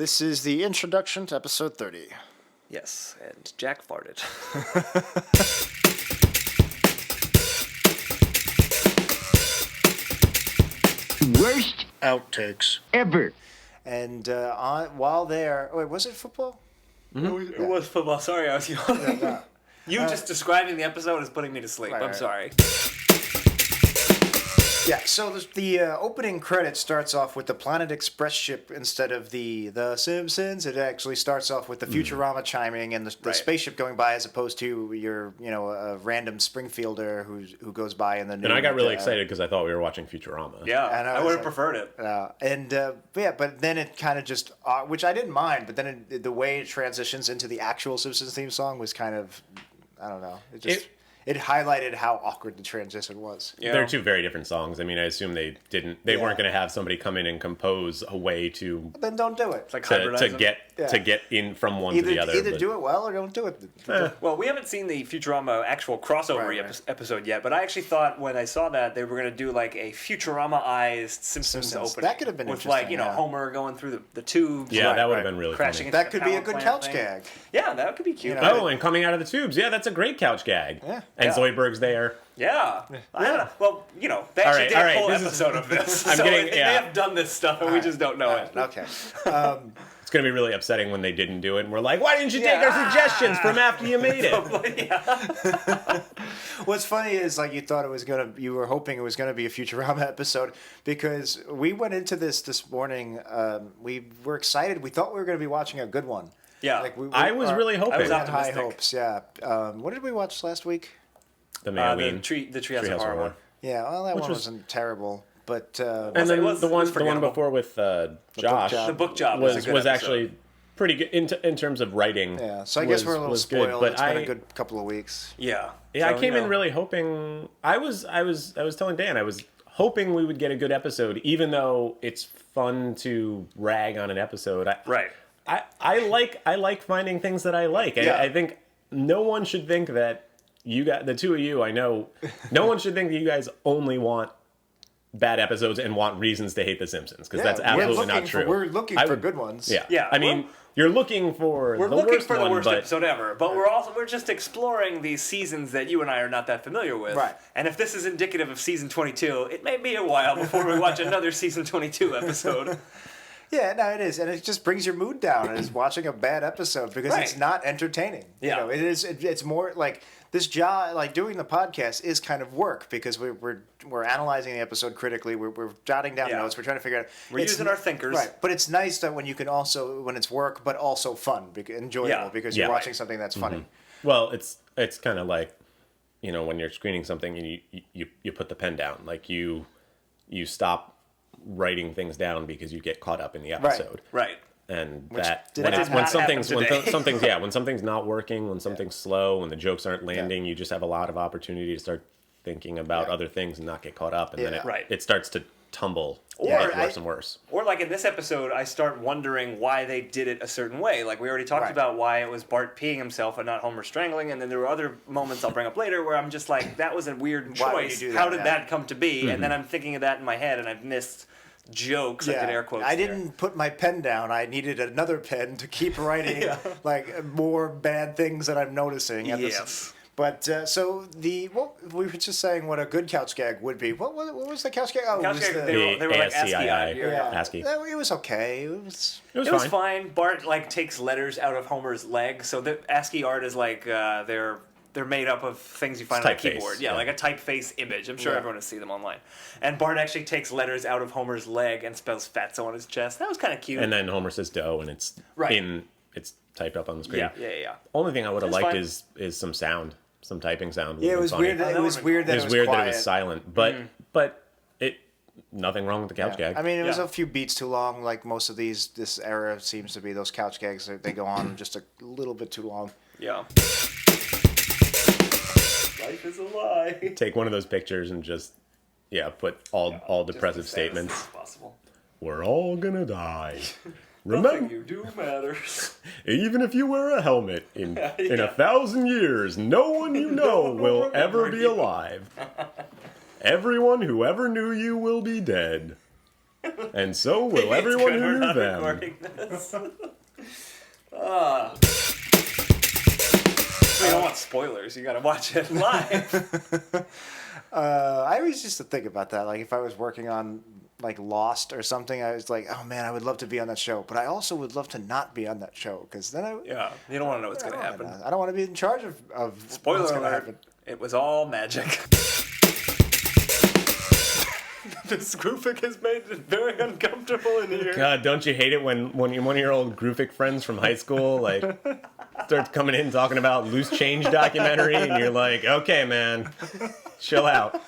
This is the introduction to episode 30. Yes, and Jack farted. Worst Outtakes. ever. And while there... Wait, was it football? It was football. Sorry, I was yawning. No. You just describing the episode is putting me to sleep. Right, I'm right. sorry. Yeah, so the opening credit starts off with the Planet Express ship instead of the Simpsons. It actually starts off with the Futurama chiming and the Right. spaceship going by, as opposed to your a random Springfielder who goes by in the new. And I got really excited because I thought we were watching Futurama. Yeah, And I I was would like- have preferred it. But then it kind of just, which I didn't mind, but then the way it transitions into the actual Simpsons theme song was kind of, I don't know, it highlighted how awkward the transition was. Yeah. They're two very different songs. I mean, I assume they weren't going to have somebody come in and compose a way to Then don't do it. It's like to hybridizing. get in from one to the other. Either but- do it well or don't do it. Well, we haven't seen the Futurama actual crossover Right. episode yet, but I actually thought when I saw that they were going to do like a Futurama-ized Simpsons Simpsons. opening. That could have been with interesting, like yeah. Homer going through the tubes. Yeah, like, that would have been really crashing funny. into That the could be a power good plant couch thing. gag. Yeah, that could be cute. You know, Oh, and coming out of the tubes. Yeah, that's a great couch gag. Yeah. And Yeah. Zoidberg's there. Yeah. I don't know. Well, they actually did all a right, whole this is- episode of this. I'm so getting- they yeah. have done this stuff and we just don't know it. Okay. It's going to be really upsetting when they didn't do it. And we're like, why didn't you take our suggestions from after you made it? What's funny is you were hoping it was gonna be a Futurama episode, because we went into this morning. We were excited. We thought we were gonna be watching a good one. Yeah. I was really hoping. I was We had high optimistic. hopes. Yeah. What did we watch last week? The The Mayoween. Treehouse of Treehouse Horror of one. Horror. Yeah. Well, that Which one was- wasn't terrible, but And It then was the one forgettable. before with Josh job. The book job was a good was episode. actually pretty good in terms of writing. yeah. So I guess we're a little was good, spoiled. but It's been a good couple of weeks. Yeah. Yeah, So, I came in really hoping. I was telling Dan I was hoping we would get a good episode, even though it's fun to rag on an episode. Right. I like finding things that I like. Yeah. I think no one should think that you got the two of you. I know no one should think that you guys only want bad episodes and want reasons to hate The Simpsons, because that's absolutely not true. We're looking I for would- good ones. Yeah, Yeah, I mean, you're looking for We're the looking worst for the one, worst but episode ever, but we're just exploring these seasons that you and I are not that familiar with. Right. And if this is indicative of season 22, it may be a while before we watch another season 22 episode. Yeah, no, it is, and it just brings your mood down. Is watching a bad episode because it's Right. not entertaining. Yeah. You know, it is. It's more like this job. Like doing the podcast is kind of work, because we're analyzing the episode critically. We're jotting down Yeah. notes. We're trying to figure out. We're it's using our thinkers. right? But it's nice that when you can also when it's work, but also fun, enjoyable, Yeah. because Yeah. you're watching something that's funny. well, it's kind of like, when you're screening something and you put the pen down, like you stop writing things down because you get caught up in the episode. Right. And Which that did when, not it's, when happen something's when, today. when something's not working, when something's slow, when the jokes aren't landing, you just have a lot of opportunity to start thinking about other things and not get caught up, and then Yeah. Right. it starts to tumble and Or get worse and worse. Or like in this episode, I start wondering why they did it a certain way. Like we already talked Right. about why it was Bart peeing himself and not Homer strangling, and then there were other moments I'll bring up later where I'm just like, that was a weird Why would you choice. do How that? did Yeah. that come to be? And then I'm thinking of that in my head, and I've missed jokes. I did air quotes. I there. didn't put my pen down. I needed another pen to keep writing like more bad things that I'm noticing. Yes. But we were just saying what a good couch gag would be. What was the couch gag? Oh, Couch it was gag, the, they were like ASCII. ASCII. Yeah. ASCII. It was okay. It was It was fine. Bart takes letters out of Homer's leg, so the ASCII art is they're made up of things you find on a Typeface, keyboard. Yeah, yeah. like a typeface image. I'm sure Yeah. everyone has seen them online. And Bart actually takes letters out of Homer's leg and spells fatso on his chest. That was kind of cute. And then Homer says "dough," and it's Right. it's typed up on the screen. yeah. Only thing I would have That's liked fine. is some sound, some typing sound. yeah. It was weird. Oh, That, that it was would've weird that It was weird quiet. that it was silent, but it nothing wrong with the couch gag. I mean, it was Yeah. a few beats too long. Like most of this era seems to be those couch gags. They go on just a little bit too long. Yeah. Life is a lie. Take one of those pictures and just put all depressive Just as sad as statements. possible. We're all gonna die. Nothing Remember, you do matters. even if you wear a helmet, in 1,000 years, no one you know will ever be alive. Everyone who ever knew you will be dead. And so will everyone who knew them. Recording this. We don't want spoilers. You gotta watch it live. I always used to think about that. Like if I was working on like Lost or something, I was like, oh man, I would love to be on that show, but I also would love to not be on that show because then Yeah, you don't want to know what's I gonna don't happen. wanna- I don't want to be in charge of Spoiler what's gonna alert. happen. It was all magic. This Grufik has made it very uncomfortable in here. God, don't you hate it when one of your old Grufik friends from high school like starts coming in talking about Loose Change documentary, and you're like, okay, man, chill out.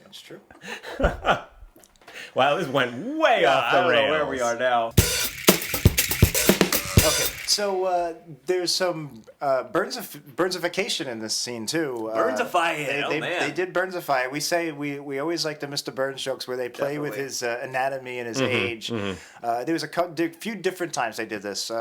It's true. Wow, this went way off I the don't rails. know where we are now. Okay, so there's some Burnsification in this scene too. Burnsify it, They, man. they did Burnsify. We say we always like the Mr. Burns jokes where they play with his anatomy and his age. There was a few different times they did this.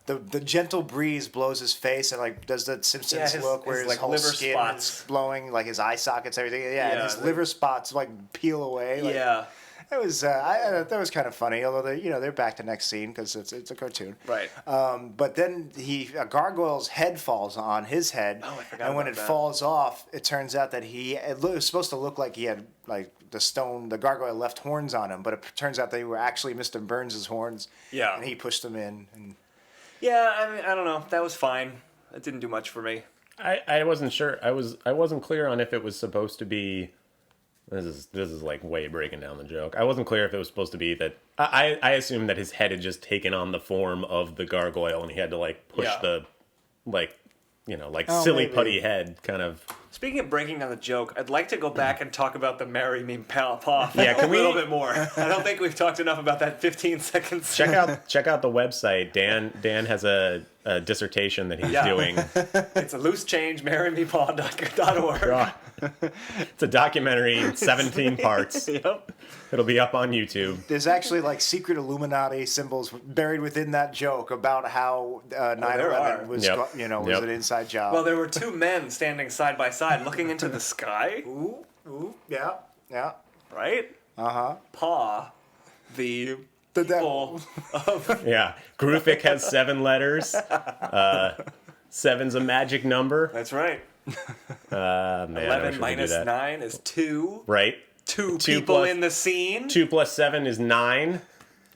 The gentle breeze blows his face and like does the Simpsons his- look where his, his like, whole liver skin spots. is blowing, like his eye sockets, everything. Yeah, and Yeah, his they- liver spots like peel away. Like, Yeah, That was that was kind of funny. Although they're back to next scene because it's a cartoon. right. But then a gargoyle's head falls on his head, Oh, I forgot and when about it that. falls off, it turns out that it was supposed to look like he had like the gargoyle left horns on him, but it turns out they were actually Mr. Burns' horns. Yeah. and he pushed them in. And Yeah, I mean, I don't know. That was fine. It didn't do much for me. I wasn't sure. I wasn't clear on if it was supposed to be. This is like way breaking down the joke. I wasn't clear if it was supposed to be that. I assumed that his head had just taken on the form of the gargoyle, and he had to like push Yeah. the Oh, silly maybe. putty head kind of. Speaking of breaking down the joke, I'd like to go back and talk about the Marry Me Paw Yeah, can a little we- bit more. I don't think we've talked enough about that 15 seconds. Check out the website. Dan has a dissertation that he's Yeah. doing. It's a loose change, marrymepaw.org. God. It's a documentary, 17 parts. Yep. It'll be up on YouTube. there's actually like secret Illuminati symbols buried within that joke about how 9/11 was Yep. was Yep. an inside job. Well, there were two men standing side by side looking into the sky, ooh, yeah, right? uh-huh. Paw, the The people of... Yeah. Grufik has 7 letters. 7's a magic number. That's right. Man, I wish 11 we could minus do that. 9 is 2. Right. Two Two people plus- in the scene. 2 plus 7 is 9.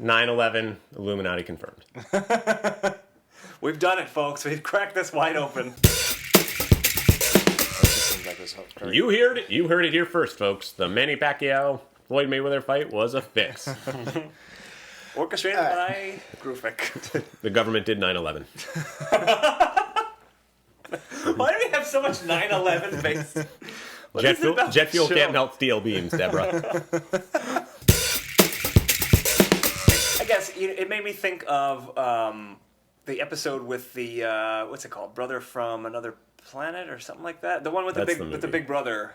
9/11, Illuminati confirmed. We've done it, folks. We've cracked this wide open. Seems like this very- You heard it. You heard it here first, folks. The Manny Pacquiao Floyd Mayweather fight was a fix. Orchestrated by Grufik. The government did 9/11. Why do we have so much 9/11 based? What Jet is it about jet fuel the can't show? melt steel beams, Deborah. I guess it made me think of the episode with the what's it called, Brother from Another Planet or something like that. The one with That's the with the movie. big brother.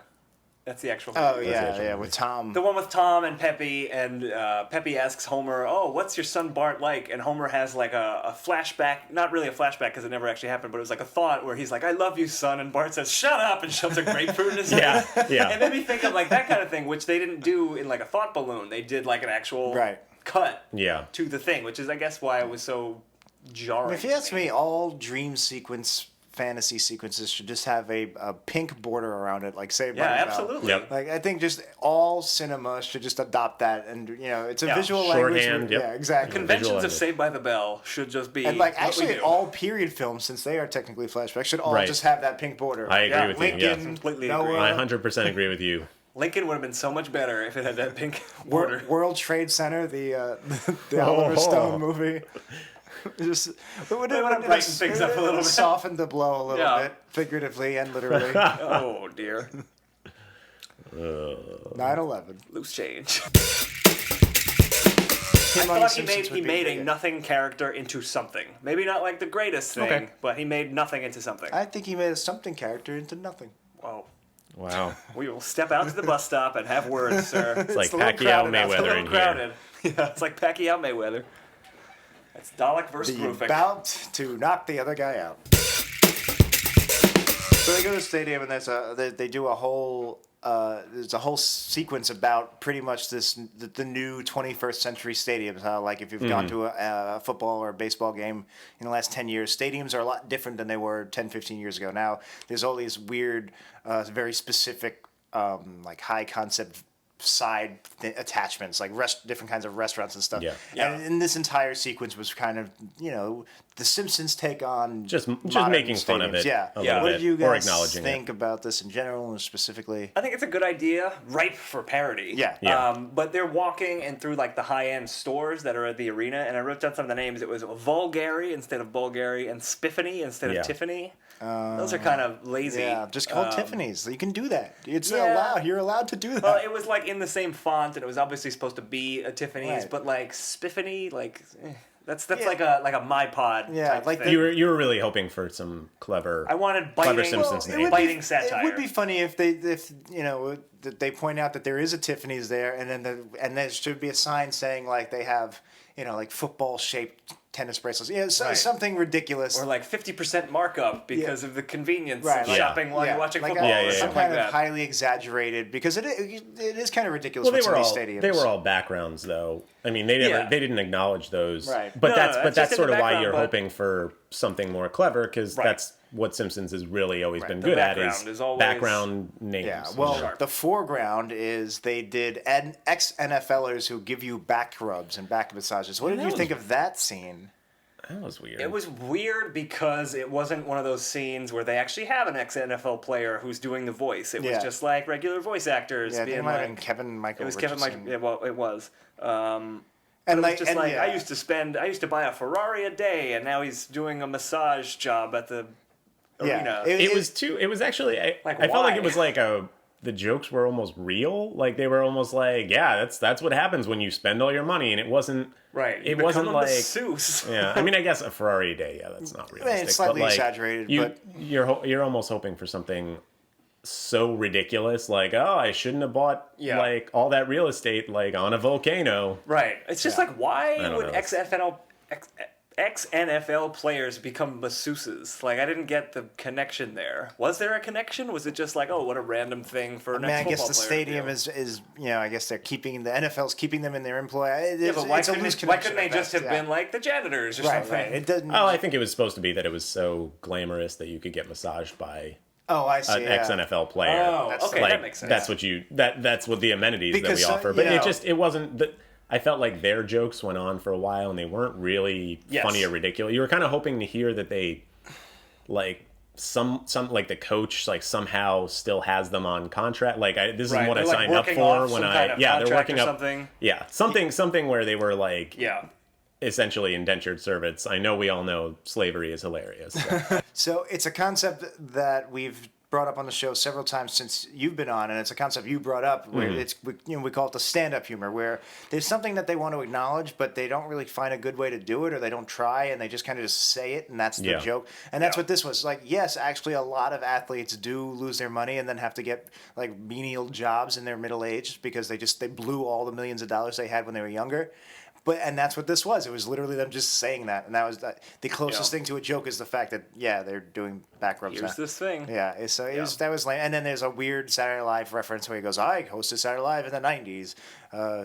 That's the actual. Oh movie. yeah, actually yeah, movie. with Tom. The one with Tom and Peppy, and Peppy asks Homer, "Oh, what's your son Bart like?" And Homer has like a flashback, not really a flashback because it never actually happened, but it was like a thought where he's like, "I love you, son," and Bart says, "Shut up," and shoves a grapefruit in his Yeah, face. yeah. It made me think of like that kind of thing, which they didn't do in like a thought balloon. They did like an actual Right. cut Yeah. to the thing, which is I guess why it was so jarring. If you ask me, all dream sequence fantasy sequences should just have a pink border around it, like Saved by yeah, the Bell. absolutely. Yep. Like I think just all cinema should just adopt that, and it's a Yeah. visual language. Shorthand, yep. Yeah, exactly. Conventions of Visualize it. Saved by the Bell should just be And like what we actually, do. all period films, since they are technically flashbacks, should all Right. just have that pink border. I agree Yeah, with Lincoln, you. Yeah. Completely Noah, agree. I 100% agree with you. Lincoln would have been so much better if it had that pink border. World Trade Center, the Oh. Oliver Stone movie. Just it would They would've brightened things up a little bit. softened the blow a little Yeah. bit, figuratively and literally. Oh dear. 9/11. Loose change. Him on I The thought he Simpsons would be made a big. nothing character into something. Maybe not like the greatest thing, Okay. but he made nothing into something. I think he made a something character into nothing. Whoa. Wow. We will step out to the bus stop and have words, sir. It's like a little Pacquiao crowded out. It's a Mayweather little in crowded. Yeah, it's like Pacquiao Mayweather. That's Dalek versus The Grufik. about to knock the other guy out. So they go to the stadium and they do a whole there's a whole sequence about pretty much the new 21st century stadiums. Like if you've gone to a football or a baseball game in the last 10 years, stadiums are a lot different than they were 10, 15 years ago. Now there's all these weird, very specific, like high concept side attachments, like different kinds of restaurants and stuff. Yeah. And this entire sequence was kind of, the Simpsons take on Just modern making fun of stadiums. it. Yeah. a little What bit, did you or guys acknowledging think it. about this in general and specifically? I think it's a good idea, ripe for parody. Yeah. Yeah. But they're walking and through like the high-end stores that are at the arena, and I wrote down some of the names. It was Vulgary instead of Bulgari, and Spiffany instead Yeah. of Tiffany. Those are kind of lazy. Yeah, just called Tiffany's. You can do that. It's yeah. allowed. You're allowed to do that. Well, it was like in the same font, and it was obviously supposed to be a Tiffany's, Right. but like Spiffany, like that's Yeah. like a My Pod. Yeah, type like thing. You were really hoping for some clever. I wanted Clever biting, Simpsons name. biting satire. It would be funny if that they point out that there is a Tiffany's there, and then there should be a sign saying like they have like football shaped tennis bracelets. Yeah, Right. something ridiculous. Or like 50% markup because of the convenience Right, of like- shopping while you're watching like football Yeah, or yeah, some something kind like of that. highly exaggerated because it is kind of ridiculous. Well, with some of these stadiums. they were all backgrounds, though. I mean, they Yeah. didn't acknowledge those. Right. But No, that's that's that's just in sort the of why background, you're but- hoping for something more clever, because Right. that's what Simpsons has really always been The good at background is always- background names. Yeah, well, Sharp. the foreground is they did ex-NFLers who give you back rubs and back massages. What did that you was- think of that scene? That was weird. It was weird because it wasn't one of those scenes where they actually have an ex-NFL player who's doing the voice. It was Yeah. just like regular voice actors Yeah, I think being it might have like... been Kevin Michael. It was Kevin Richardson. Michael... Yeah, well, it was. And It was like, just and like, yeah. I used to buy a Ferrari a day, and now he's doing a massage job at the arena. It was actually I Like, felt like why? it was like the jokes were almost real. Like they were almost like, yeah, that's what happens when you spend all your money, and it wasn't Right. It wasn't like masseuse. yeah. I mean, I guess a Ferrari a day, yeah, that's not realistic. it's slightly but like, exaggerated, but you're almost hoping for something so ridiculous, like, oh, I shouldn't have bought Yeah. like all that real estate like on a volcano. Right. It's just like, why don't would know. ex-NFL players become masseuses? Like, I didn't get the connection there. Was there a connection? Was it just like, oh, what a random thing for an I mean, I guess ex-football the player to stadium do? is I guess they're keeping the NFL's keeping them in their employ. Yeah, but why it's a loose couldn't, why connection couldn't they at just best, have yeah. been like the janitors or right? something? Right. It doesn't. Oh, I think it was supposed to be that it was so glamorous that you could get massaged by I see. an yeah. ex NFL player. Oh, That's okay, like, that makes sense. That's what that's what the amenities Because, that we offer. But you know- it wasn't that. I felt like their jokes went on for a while and they weren't really Yes. funny or ridiculous. You were kind of hoping to hear that they like some like the coach like somehow still has them on contract. Like this Right, is what they're, I like, signed up working for off when some I kind of they're contract working or up something. Yeah, something where they were like Yeah. essentially indentured servants. I know we all know slavery is hilarious. So. So it's a concept that we've brought up on the show several times since you've been on, and it's a concept you brought up where we call it the stand-up humor, where there's something that they want to acknowledge, but they don't really find a good way to do it, or they don't try, and they just kind of just say it, and that's the Yeah. joke. And that's Yeah. what this was. Like, yes, actually, a lot of athletes do lose their money and then have to get like menial jobs in their middle age because they blew all the millions of dollars they had when they were younger. And that's what this was. It was literally them just saying that, and that was the closest Yeah. thing to a joke is the fact that they're doing back rubs Here's now. this thing. Yeah, so that was lame. And then there's a weird Saturday Night Live reference where he goes, "I hosted Saturday Night Live in the '90s.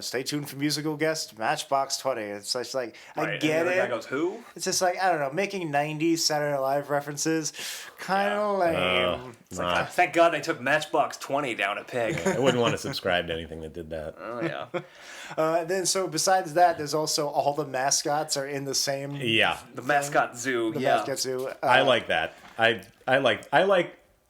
Stay tuned for musical guest Matchbox 20." It's just like Right, I and get the other guy it. goes, who? It's just like I don't know, making '90s Saturday Night Live references, kind of lame. It's like, thank God they took Matchbox 20 down a peg. I wouldn't want to subscribe to anything that did that. Oh, yeah. Then so besides that, there's also all the mascots are in the same. Yeah, The mascot zoo, The yeah. mascot zoo. I like that.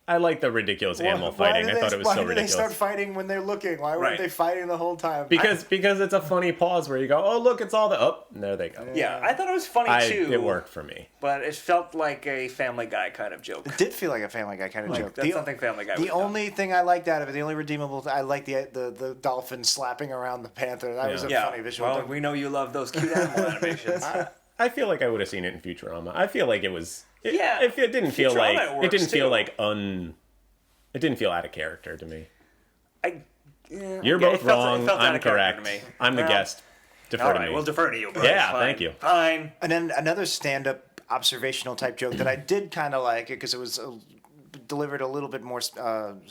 I like the ridiculous animal fighting. I thought it was why so did ridiculous. they start fighting when they're looking? Why weren't Right. they fighting the whole time? Because it's a funny pause where you go, oh look, it's all the there they go. Yeah, I thought it was funny too. It worked for me. But it felt like a Family Guy kind of joke. It did feel like a Family Guy kind of joke. That's something Family Guy The would have done. only thing I liked out of it, the only redeemable, I liked the dolphin slapping around the panther. That was a Yeah, funny visual. well, we know you love those cute animal animations. I feel like I would have seen it in Futurama. I feel like it was. Yeah, It didn't feel Futurama like works, it didn't feel too. like It didn't feel out of character to me. You're Okay, both it felt wrong. out I'm of character correct. to me. I'm the Well, guest. Defer All to right, me. we'll defer to you. Bro. Yeah, Fine. thank you. Fine. And then another stand-up observational type joke that I did kind of like it because it was delivered a little bit more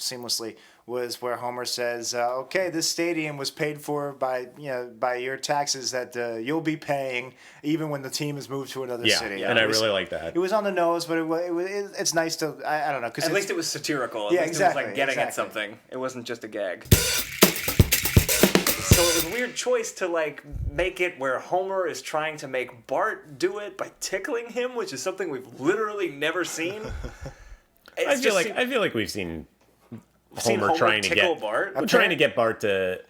seamlessly was where Homer says, "Okay, this stadium was paid for by your taxes that you'll be paying even when the team has moved to another city." Yeah, and I really like that. It was on the nose, but it's nice to I don't know because At least it was satirical. At Yeah, least exactly, it was like getting at exactly. something. It wasn't just a gag. So it was a weird choice to like make it where Homer is trying to make Bart do it by tickling him, which is something we've literally never seen. I feel like we've seen Homer trying to tickle get Bart. trying to get Bart to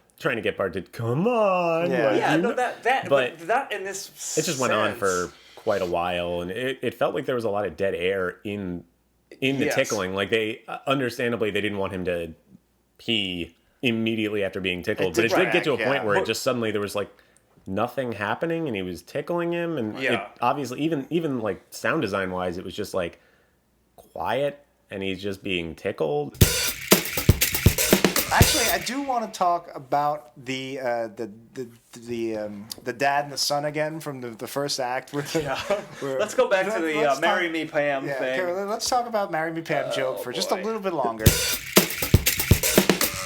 come on. Yeah. like, Yeah, you no, know- that but that in this it just went on sense- for quite a while, and it felt like there was a lot of dead air in the Yes. tickling. Like they understandably they didn't want him to pee immediately after being tickled, but it did get to a yeah. point where But- it just suddenly there was like nothing happening, and he was tickling him, and it Yeah. obviously even like sound design wise, it was just like quiet, and he's just being tickled. Actually, I do want to talk about the dad and the son again from the first act. Let's go back to the let's "Marry talk- Me, Pam" Yeah, thing. okay, let's talk about "Marry Me, Pam" joke for just a boy. little bit longer.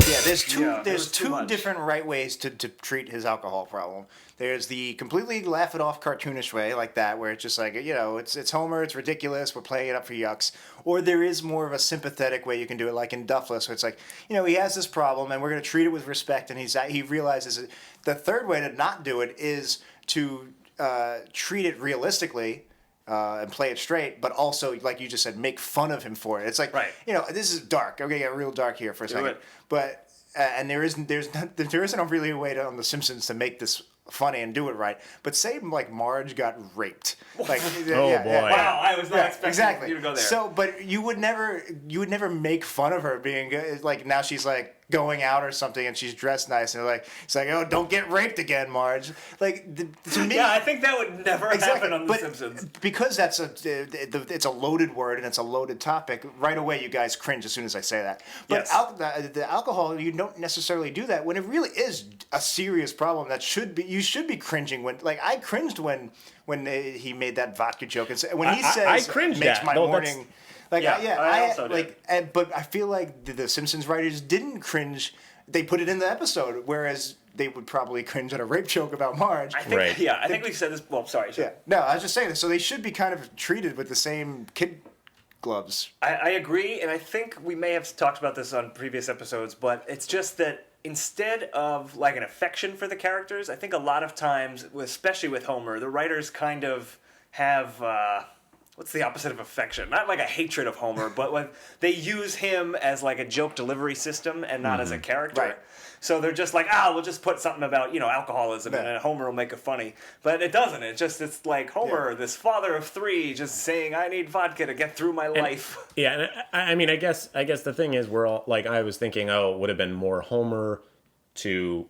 Yeah, there's Yeah, there was too two much. different right ways to treat his alcohol problem. There's the completely laugh it off cartoonish way, like that, where it's just like, it's Homer, it's ridiculous, we're playing it up for yucks. Or there is more of a sympathetic way you can do it, like in Duffless, where it's like, he has this problem and we're going to treat it with respect, and he realizes it. The third way to not do it is to treat it realistically. And play it straight, but also, like you just said, make fun of him for it. It's like, Right. This is dark. I'm gonna get real dark here for a second. it. But and there isn't really a way on The Simpsons to make this funny and do it right. But say like Marge got raped. Like, Oh, boy. Wow, I was not expecting exactly. you to go there. So, but you would never make fun of her being like, now she's like going out or something and she's dressed nice and it's like, oh, don't get raped again, Marge. Like to me, yeah, I think that would never happen on The but Simpsons. because it's a loaded word and it's a loaded topic. Right away, you guys cringe as soon as I say that. But Yes. the alcohol, you don't necessarily do that when it really is a serious problem that you should be cringing when. Like I cringed when he made that vodka joke and when he says I cringed makes at. my No, morning. Like Yeah, I also did. but I feel like the Simpsons writers didn't cringe. They put it in the episode, whereas they would probably cringe at a rape joke about Marge. I think, Right. Yeah, I think we've said this. Well, sorry. Yeah. No, I was just saying this. So they should be kind of treated with the same kid gloves. I agree, and I think we may have talked about this on previous episodes, but it's just that instead of like an affection for the characters, I think a lot of times, especially with Homer, the writers kind of have what's the opposite of affection? Not like a hatred of Homer, but like they use him as like a joke delivery system and not as a character. Right. So they're just like, we'll just put something about, alcoholism and then Homer will make it funny. But it doesn't. It's like Homer, this father of three, just saying, I need vodka to get through my life. Yeah, and I mean, I guess the thing is, we're all like, I was thinking, it would have been more Homer to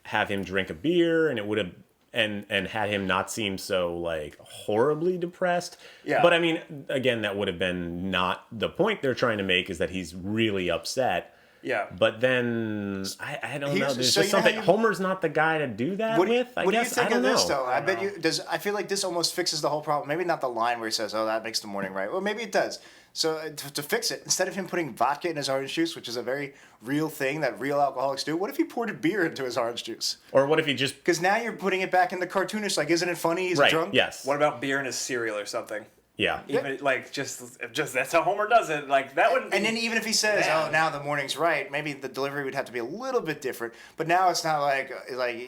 have him drink a beer, and it would have and had him not seem so like horribly depressed. Yeah. But I mean, again, that would have been not the point they're trying to make, is that he's really upset. Yeah. But then I don't know. There's so just you know how something. you- Homer's not the guy to do that What do you, with. I what guess do you think I don't of this, know. though? I bet you does. I feel like this almost fixes the whole problem. Maybe not the line where he says, "Oh, that makes the morning right." Well, maybe it does. So to fix it, instead of him putting vodka in his orange juice, which is a very real thing that real alcoholics do, what if he poured a beer into his orange juice? Or what if he just Because now you're putting it back in the cartoonish. Like, isn't it funny? He's right? drunk. Yes. What about beer in his cereal or something? Yeah. Even like just that's how Homer does it. Like that would. And then even if he says, Yeah. "Oh, now the morning's right," maybe the delivery would have to be a little bit different. But now it's not like,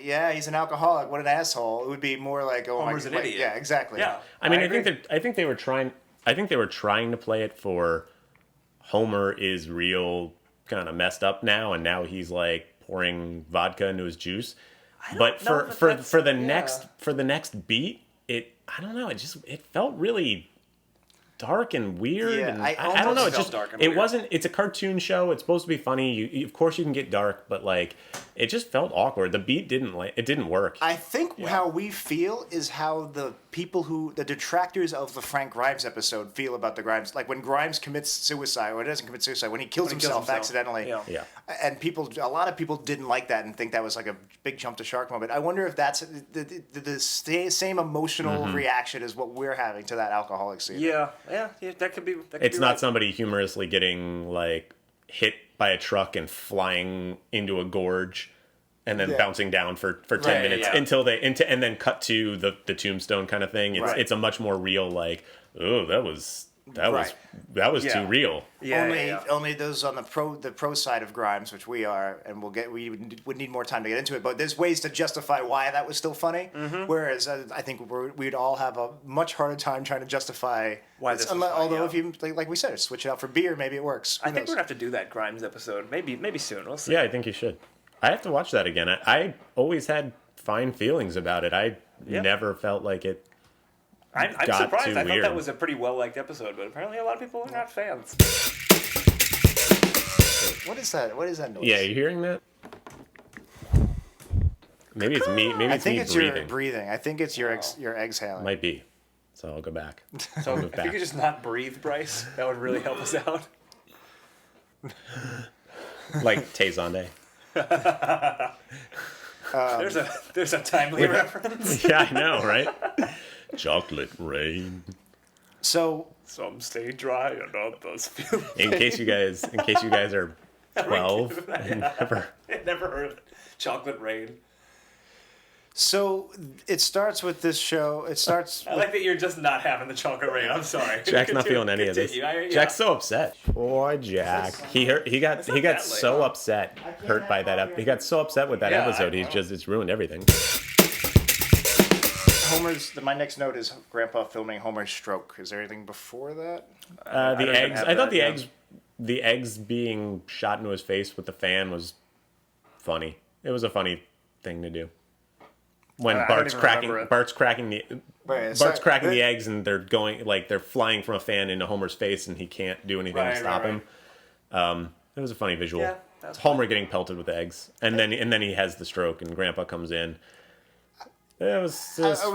yeah, he's an alcoholic. What an asshole. It would be more like, "Oh, Homer's an idiot." Yeah, exactly. Yeah. I mean, I agree. think they were trying. I think they were trying to play it for Homer is real kind of messed up now, and now he's like pouring vodka into his juice. But know for that for the that's- next beat, I don't know. It felt really dark and weird. Yeah, and I I don't know. almost It's felt just dark and it weird. wasn't. It's a cartoon show. It's supposed to be funny. Of course you can get dark, but like it just felt awkward. The beat didn't work. I think how we feel is how the detractors of the Frank Grimes episode feel about the Grimes. Like when Grimes commits suicide, or doesn't commit suicide, when he kills When he kills himself himself. accidentally. Yeah. Yeah. And a lot of people didn't like that and think that was like a big jump to shark moment. I wonder if that's the same emotional reaction as what we're having to that alcoholic scene. Yeah, Yeah, that could be. It's not right. somebody humorously getting like hit by a truck and flying into a gorge and then bouncing down for 10 Right, minutes yeah. until and then cut to the tombstone kind of thing. It's Right. it's a much more real like, oh, that was Right. too real. Yeah, Only those on the pro side of Grimes, which we are, and we would need more time to get into it. But there's ways to justify why that was still funny. Mm-hmm. Whereas I think we'd all have a much harder time trying to justify Why this was funny, although yeah. if you like we said, switch it out for beer, maybe it works. Who I think knows? we're gonna have to do that Grimes episode. Maybe soon. We'll see. Yeah, I think you should. I have to watch that again. I always had fine feelings about it. I never felt like it. I'm got surprised. too I thought weird. that was a pretty well liked episode, but apparently a lot of people are not fans. What is that? What is that noise? Yeah, you hearing that? Maybe it's me. Maybe I it's think me it's breathing. your breathing. I think it's your your exhaling. Might be. So I'll go back. So move if you back. could just not breathe, Brice, that would really help us out. Like Tay-Zonday. There's a timely reference. Yeah, I know, right? Chocolate rain. So Some stay dry and others feel. In case you guys are 12 and never. Never heard of it. Chocolate rain. So it starts with this show. It starts. I like that you're just not having the chocolate rain. I'm sorry. Jack's not feeling any of this. Continue. Jack's so upset. Poor Jack. He got that late. so upset, hurt by that. He got so upset with that Yeah, episode. I know. It's ruined everything. Homer's. My next note is Grandpa filming Homer's stroke. Is there anything before that? The don't even eggs. have I thought that, the eggs being shot into his face with the fan was funny. It was a funny thing to do. When I don't Bart's even cracking remember it. Bart's cracking the eggs and they're going like they're flying from a fan into Homer's face and he can't do anything to stop him. It was a funny visual. Yeah, that's Homer getting pelted with eggs, and then he has the stroke and Grandpa comes in. It was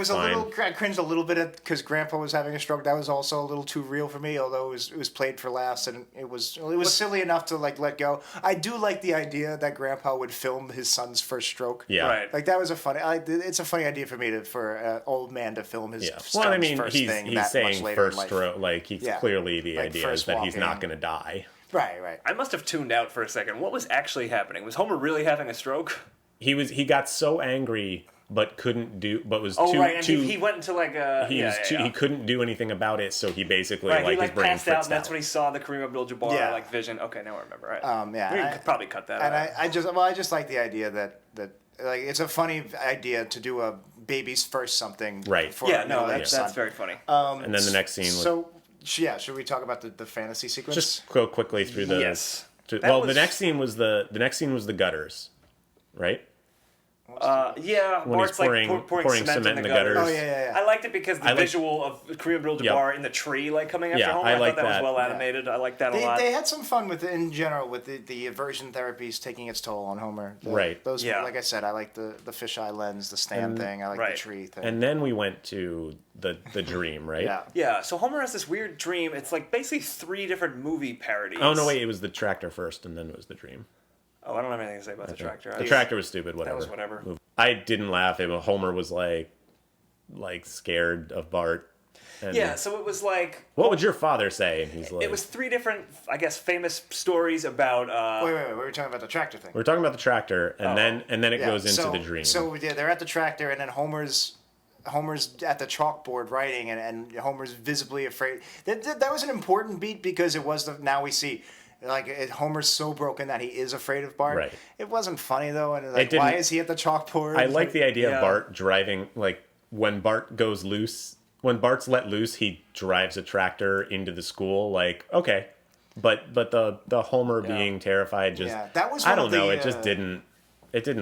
fine. I cringed a little bit because Grandpa was having a stroke. That was also a little too real for me. Although it was played for laughs and it was silly enough to like let go. I do like the idea that Grandpa would film his son's first stroke. Yeah. Right. Like that was it's a funny idea for me for an old man to film his Yeah. son's Well, I mean, first thing he's that saying much later in first life. stroke. Like he's Yeah. clearly the Like idea is first that he's not walking. going to die. Right. I must have tuned out for a second. What was actually happening? Was Homer really having a stroke? He got so angry but couldn't do was Oh, too right. And too he went into like a. he couldn't do anything about it, so he basically Right, like he his brain passed out, fritzed and that's out. when he saw the Kareem Abdul-Jabbar Yeah. like vision. Okay, now I remember. Right. Yeah, we and could probably cut that And out. I just like the idea that like it's a funny idea to do a baby's first something. Right. For Yeah, a no, middle-aged that's son. very funny. And then the next scene was So should we talk about the fantasy sequence? just go quickly through the Yes. That the was- next scene was the gutters, right? Yeah, When Bart's he's pouring like pouring cement in the gutters. Oh, yeah. I liked it because the I like- visual of Kareem Abdul-Jabbar in the tree, like coming after Yeah, Homer. I I like thought that was that. well animated. I like that a lot. They had some fun with it in general with the aversion therapies taking its toll on Homer. Right. Those Yeah. like I said, I like the fisheye lens, the stand thing. I like Right. the tree thing. And then we went to the dream, right? yeah. Yeah, so Homer has this weird dream. It's like basically 3 different movie parodies. Oh no, wait! It was the tractor first, and then it was the dream. Oh, I don't have anything to say about the tractor. The tractor was stupid. Whatever. was whatever. I didn't laugh. Homer was like scared of Bart. And Yeah, so it was like what would your father say? And he's like, it was 3 different, I guess, famous stories about. Wait. We were talking about the tractor thing. We're talking about the tractor, and then it Yeah, goes into so- the dream. So yeah, they're at the tractor, and then Homer's at the chalkboard writing, and Homer's visibly afraid. That was an important beat because it was now we see. Like Homer's so broken that he is afraid of Bart. Right. It wasn't funny though, and like, didn't- why is he at the chalkboard? I like the idea Yeah. of Bart driving, like when Bart goes loose, when Bart's let loose, he drives a tractor into the school. Like, okay, but the Homer being terrified just, Yeah, that was I one don't of the, know, it just didn't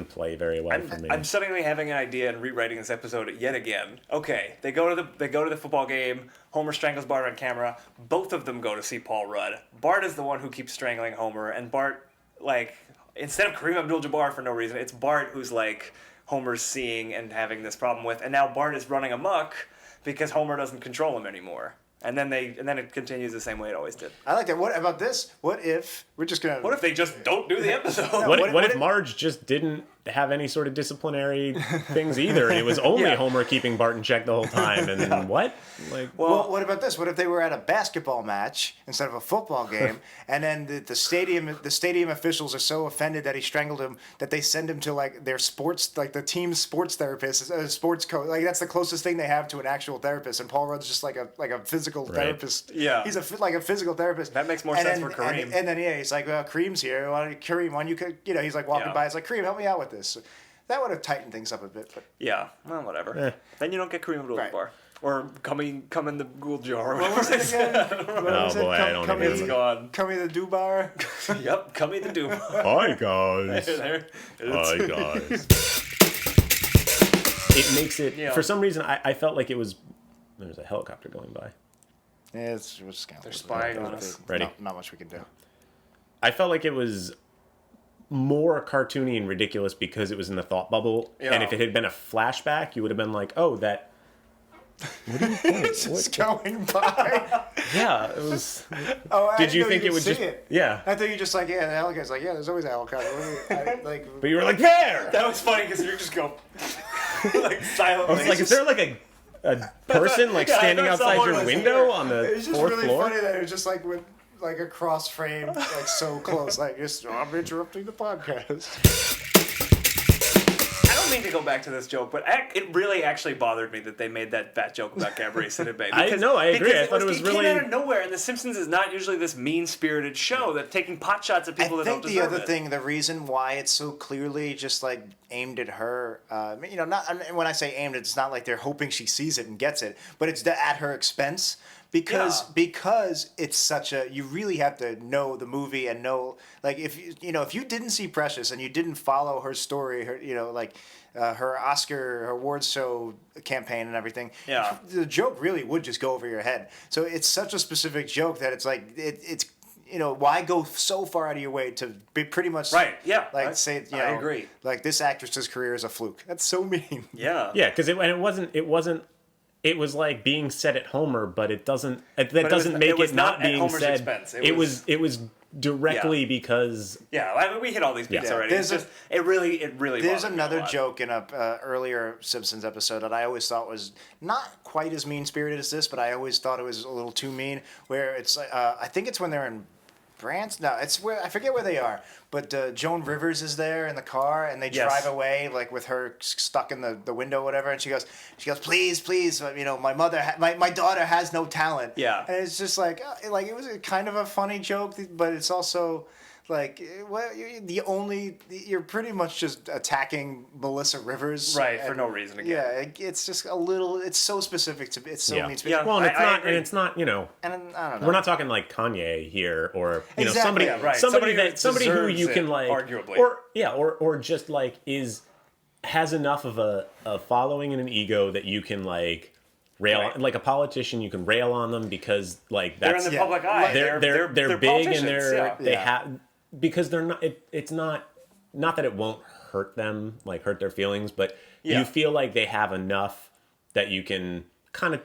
play very well for me. I'm suddenly having an idea and rewriting this episode yet again. Okay, they go to the football game. Homer strangles Bart on camera. Both of them go to see Paul Rudd. Bart is the one who keeps strangling Homer, and Bart, like, instead of Kareem Abdul-Jabbar for no reason, it's Bart who's like Homer's seeing and having this problem with, and now Bart is running amok because Homer doesn't control him anymore. And then it continues the same way it always did. I like that. What about this? What if we're just gonna? What if they just don't do the episode? what if Marge just didn't have any sort of disciplinary things either. It was only Yeah. Homer keeping Bart in check the whole time. And then what? Like, Well, what about this? What if they were at a basketball match instead of a football game, and then the stadium officials are so offended that he strangled him that they send him to like their sports, like the team's sports therapist, sports coach. Like that's the closest thing they have to an actual therapist. And Paul Rudd's just like a physical therapist. Yeah. he's like a physical therapist. That makes more And sense then- for Kareem. And then he's like, well, Kareem's here. Kareem, when you could, he's like walking Yeah. by. He's like, Kareem, help me out with this. That would have tightened things up a bit, but. Yeah, well, whatever. Then you don't get Kareem Abdul-Jabbar. Right. Or come in the ghoul jar. What was it again? oh boy, I don't come even It's in- remember. gone. Come in the do bar. Yep, come in the doom. Hi guys. There. Hi guys. It makes it, Yeah. for some reason, I felt like there's a helicopter going by. Yeah, we're just They're spying on us. Ready? Not much we can do. I felt like it was more cartoony and ridiculous because it was in the thought bubble. Yeah. And if it had been a flashback, you would have been like, oh, that. What do you think? It's just going by. Yeah, it was. Oh, I Did didn't you know think it could would see just? it. Yeah. I thought you just like, yeah, the helicopter's like, yeah, there's always a helicopter. But you were like, there! That was funny because you just go like silently. I was like, is there like a person like Yeah, I standing thought outside someone your was window here. on it the was just fourth really floor? funny that it was just like with like a cross frame, like so close, like just I'm interrupting the podcast. I don't mean to go back to this joke, but it really actually bothered me that they made that fat joke about Gabrielle Sidibe. I agree. I thought it was really- came out of nowhere, and The Simpsons is not usually this mean-spirited show that's taking pot shots at people I that don't think deserve the other it. thing, the reason why it's so clearly just like aimed at her, not when I say aimed, it's not like they're hoping she sees it and gets it, but it's at her expense because it's such a, you really have to know the movie and know, like if you didn't see Precious and you didn't follow her story, her her Oscar, her awards show campaign and everything, Yeah. the joke really would just go over your head. So it's such a specific joke that it's like it's why go so far out of your way to be pretty much Right, yeah. like say I agree. like this actress's career is a fluke. That's so mean. Yeah. Yeah, because it was like being said at Homer, but it doesn't. That it doesn't was- make it was it not not at being Homer's said. expense. It was directly because. Yeah, I mean, we hit all these beats Yeah. already. There's It's just it really There's bothered me a another lot. joke in a earlier Simpsons episode that I always thought was not quite as mean spirited as this, but I always thought it was a little too mean. Where it's I think it's when they're in France. No, it's where I forget where they are. But Joan Rivers is there in the car, and they Yes. drive away like with her stuck in the window, or whatever. And she goes, please, my daughter has no talent. Yeah. And it's just like it was a kind of a funny joke, but it's also. Like, you're pretty much just attacking Melissa Rivers, Right, for no reason again. Yeah, it's just a little. It's so specific to. It's so Yeah. mean. Yeah. Well, and it's I not, agree. and it's not. And I don't know. We're not talking like Kanye here, or Exactly, somebody, yeah, right. somebody Somebody who who you deserves can it, like, arguably. or just like has enough of a following and an ego that you can like rail Right. on, like a politician. You can rail on them because like They're that's in the public eye. they're big and politicians, yeah. they Yeah. have because they're not. It's not that it won't hurt them, like hurt their feelings, but Yeah. you feel like they have enough that you can kind of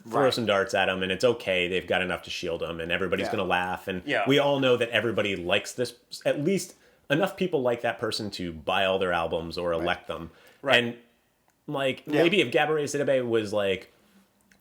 throw Right. some darts at them, and it's okay. They've got enough to shield them, and everybody's Yeah. gonna laugh. And Yeah. we all know that everybody likes this. At least enough people like that person to buy all their albums or elect them. Right. And like maybe if Gabrielle Sidibe was like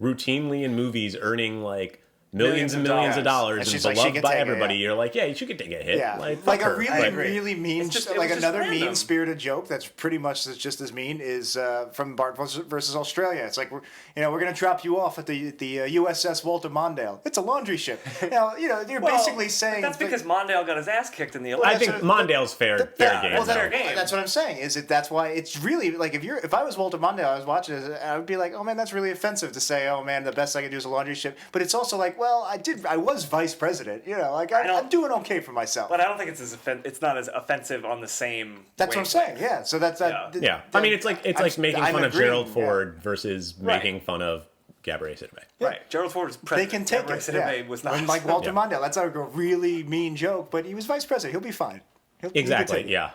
routinely in movies earning like millions and millions of dollars And and she's like, she beloved can by take it, everybody, yeah. you're like, yeah, she could take a hit. Yeah, Like, like fuck a her. really, But- really mean, It's just- it like was just another random. mean-spirited joke that's pretty much just as mean is from Bart versus Australia. It's like we're gonna drop you off at the USS Walter Mondale. It's a laundry ship. You're Well, basically saying that's that- because Mondale got his ass kicked in the I Olympics. think Mondale's fair game. Well, fair though. game. that's what I'm saying. That's why it's really like if I was Walter Mondale, I was watching it, I would be like, oh man, that's really offensive to say. Oh man, the best I can do is a laundry ship. But it's also like, well, I was vice president. I'm doing okay for myself. But I don't think it's not as offensive on the same. That's what I'm saying. Yeah. So that's that. Yeah, I mean, it's like making I'm fun of agreeing, Gerald yeah. Ford versus Right. making fun of Gabrielle Sidibe. Right. Gerald Ford was They president. can take Gabrielle it. Sidibe was not. Like Walter Yeah. Mondale. That's like a really mean joke, but he was vice president. He'll be fine. He can Exactly. take it. Yeah.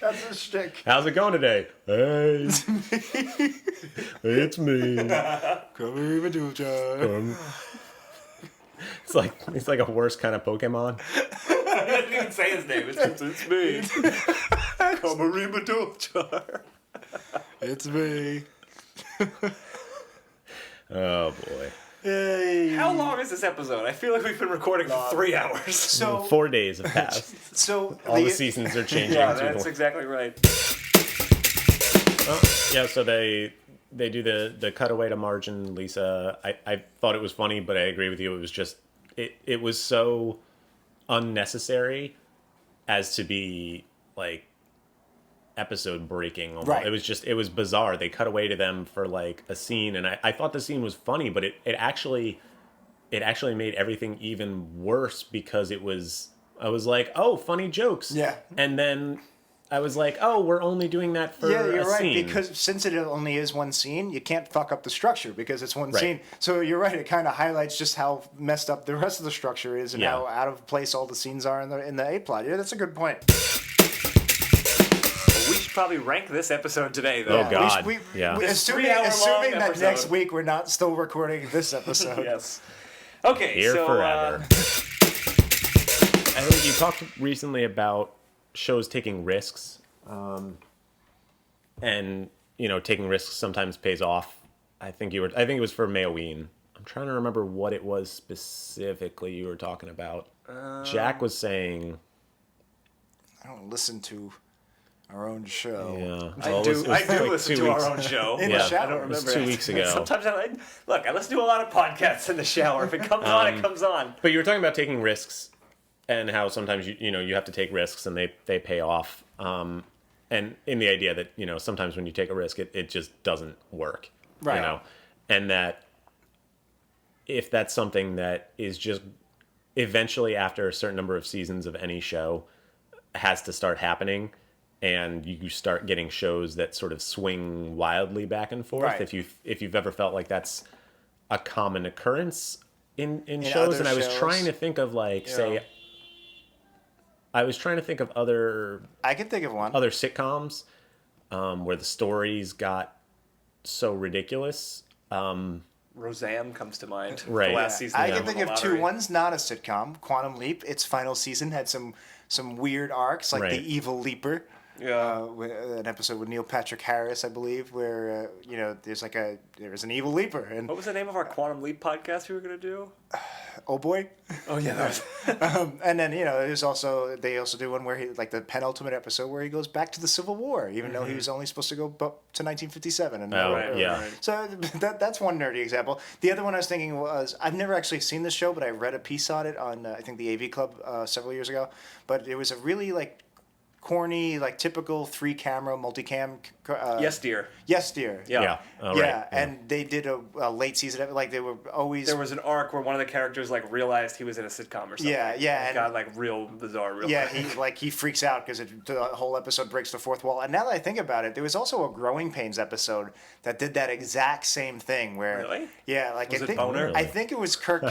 That's a shtick. How's it going today? Hey, it's me. Come here, Medusa. It's like a worse kind of Pokemon. didn't even say his name. It's me. Camarima Dolchar. It's me. Oh boy. Yay. How long is this episode? I feel like we've been recording for 3 hours. So 4 days have passed. so All the seasons are changing. Yeah, to that's the- exactly right. Yeah, so they do the cutaway to Marge and Lisa. I thought it was funny, but I agree with you. It was just it was so unnecessary as to be like episode breaking almost. Right. It was bizarre. They cut away to them for like a scene, and I thought the scene was funny, but it actually made everything even worse because I was like, oh, funny jokes. Yeah. And then I was like, oh, we're only doing that for yeah, you're a right. scene. Because since it only is one scene, you can't fuck up the structure because it's one Right. scene. So you're right. It kind of highlights just how messed up the rest of the structure is and Yeah. how out of place all the scenes are in the A plot. Yeah, that's a good point. We should probably rank this episode today, though. Oh, God. Yeah. Assuming, This 3-hour-long assuming that episode. next week we're not still recording this episode. Yes. Okay, Here so forever. I think you talked recently about shows taking risks, and taking risks sometimes pays off. I think it was for Mayoween. I'm trying to remember what it was specifically you were talking about. Jack was saying, I don't listen to our own show. yeah, I well, do it was like listen 2 to weeks. our own show. In the Yeah, shower. I don't It was remember 2 it. weeks ago. Sometimes I listen to a lot of podcasts in the shower. If it comes on, it comes on. But you were talking about taking risks and how sometimes you have to take risks and they pay off. And in the idea that, sometimes when you take a risk, it just doesn't work. Right. And that if that's something that is just eventually after a certain number of seasons of any show has to start happening, and you start getting shows that sort of swing wildly back and forth. Right. If you've ever felt like that's a common occurrence in shows, other and I was shows. trying to think of other I can think of one. other sitcoms where the stories got so ridiculous. Roseanne comes to mind. Right. The last Yeah. season. I of can think the of two. Lottery. One's not a sitcom. Quantum Leap. Its final season had some weird arcs, like Right. the Evil Leaper. Yeah. An episode with Neil Patrick Harris, I believe, where there's an evil leaper, and What was the name of our Quantum Leap podcast we were going to do? oh boy. Oh, yeah. That was... And then they also do one where he, like the penultimate episode where he goes back to the Civil War, even though he was only supposed to go up to 1957. And Oh, yeah. So that's one nerdy example. The other one I was thinking was, I've never actually seen this show, but I read a piece on it on I think the AV Club several years ago. But it was a really corny, typical 3-camera multicam. Yes, dear. Yes, dear. Yeah. Oh, Yeah, right. and they did a late season. They were always. There was an arc where one of the characters realized he was in a sitcom or something. Yeah, It got real bizarre real Yeah, quick. he freaks out because the whole episode breaks the fourth wall. And now that I think about it, there was also a Growing Pains episode that did that exact same thing. Where Really? Yeah, Was it Boner? I think it was Kirk.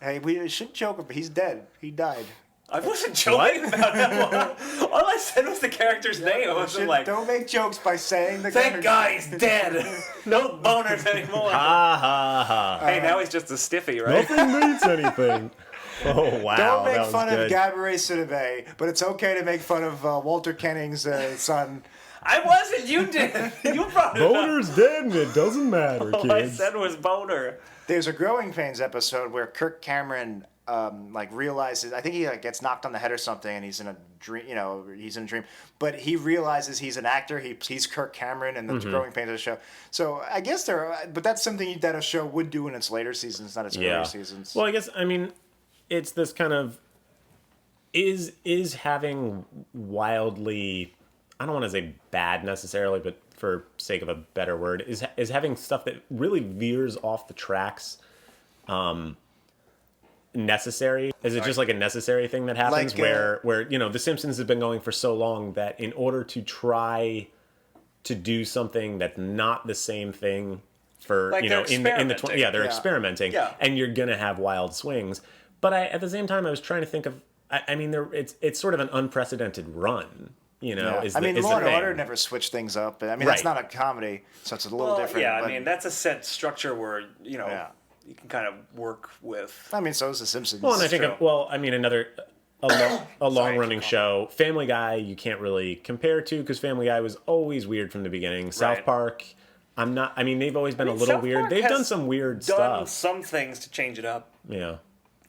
Hey, we shouldn't joke, but he's dead. He died. I wasn't joking about that one. All I said was the character's name. I wasn't Don't make jokes by saying the. thank God he's dead. No boners anymore. Ha ha ha. Hey, now he's just a stiffy, right? Nothing means anything. Oh wow. Don't make that was fun of good. Gabourey Sidibe, but it's okay to make fun of Walter Kenning's son. I wasn't. You did. You brought it up. Boner's dead and it doesn't matter, All I kids. said was boner. There's a Growing Pains episode where Kirk Cameron realizes, I think he gets knocked on the head or something, and he's in a dream. He's in a dream, but he realizes he's an actor. He's Kirk Cameron, and the Growing Pains of the show. So I guess but that's something that a show would do in its later seasons, not its earlier seasons. Well, I guess it's this kind of is having wildly, I don't want to say bad necessarily, but for sake of a better word, is having stuff that really veers off the tracks necessary? Is it just a necessary thing that happens where the Simpsons have been going for so long that in order to try to do something that's not the same thing for They're in the experimenting. they're experimenting, Yeah. and you're gonna have wild swings. But at the same time, I was trying to think of, it's sort of an unprecedented run. Yeah. Is Law the and thing. Order never switched things up. That's Right. not a comedy, so it's a little different. Yeah, but, that's a set structure where Yeah. you can kind of work with. so is The Simpsons. Well, and I think true. another a long running show. Family Guy you can't really compare to because Family Guy was always weird from the beginning. South Park, I mean they've always been a little South weird. Park They've has done some weird done stuff. some things to change it up. Yeah.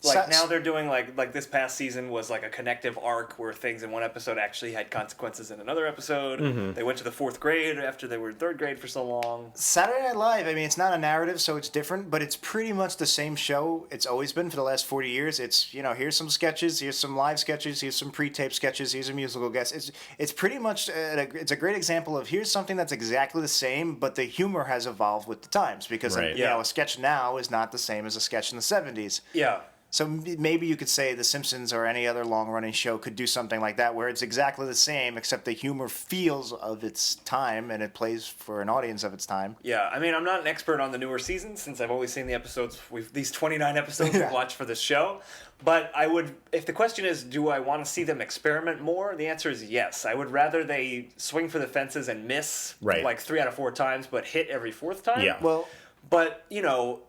Like now they're doing like this past season was like a connective arc where things in one episode actually had consequences in another episode. Mm-hmm. They went to the 4th grade after they were in 3rd grade for so long. Saturday Night Live, I mean, it's not a narrative, so it's different, but it's pretty much the same show it's always been for the last 40 years. It's, you know, here's some sketches, here's some live sketches, here's some pre-taped sketches, here's a musical guest. It's pretty much, it's a great example of here's something that's exactly the same, but the humor has evolved with the times because, Right. you know, a sketch now is not the same as a sketch in the 70s. Yeah. So maybe you could say The Simpsons or any other long-running show could do something like that, where it's exactly the same, except the humor feels of its time and it plays for an audience of its time. Yeah, I mean, I'm not an expert on the newer seasons since I've always seen the episodes. These 29 episodes we've watched for this show. But I would, if the question is, do I want to see them experiment more? The answer is yes. I would rather they swing for the fences and miss like 3 out of 4 times, but hit every 4th time. Yeah. Well, but you know,